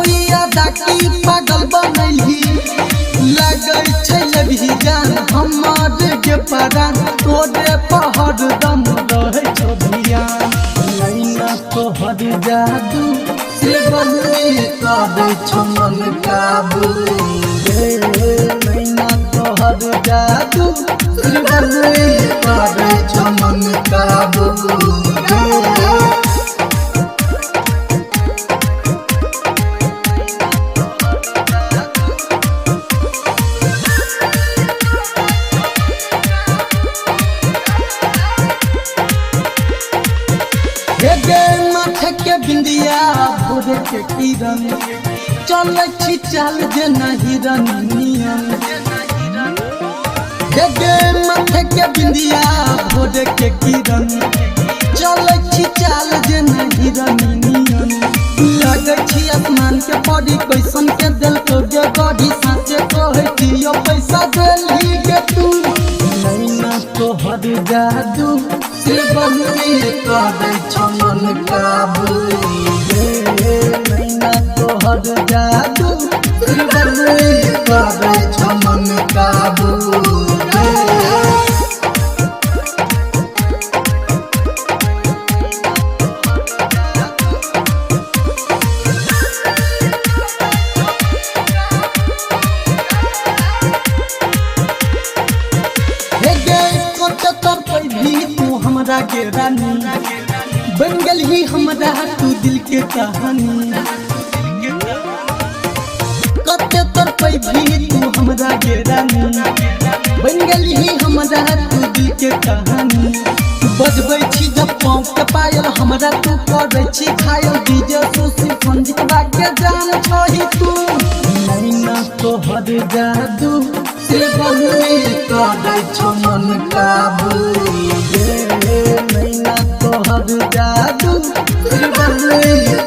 कोई दाकी पागल बनैली लगै छै लभी जान हमर के परान तोरे पहर दम रहै छौ धियान नैना तोहर जादू से बनले काबे छौ मन काबू नैना तोहर जादू से बनले काबे छौ मन काबू माथे के बिंदिया भोर के किरण चले छी चाल जे नहीं रनियन गे माथे के बिंदिया भोर के किरण चले छी चाल जे नहीं रनियन लगे छी आसमान के परी कैसन के दिल को गे गढ़ी साचे कहे छी यो पैसा देली गे तू नैना तोहर जादू से बनले काबे छौ मन काबू नैना तोहर जादू से बनले काबे छौ मन काबू हमरा के रानी बन गई हमरा तू दिल के कहानी कते तर पे भी तू हमरा के रानी बन गई हमरा तू दिल के कहानी बजबै छी जब पाँव के पायल हमरा तू करे छी खायल डीजे सुशी संगीत बाके जान छही तू नैना तोहर जादू से बनले काबे छौ मन काबू नैना तोहर जादू से बनले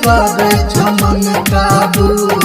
काबे छौ मन काबू।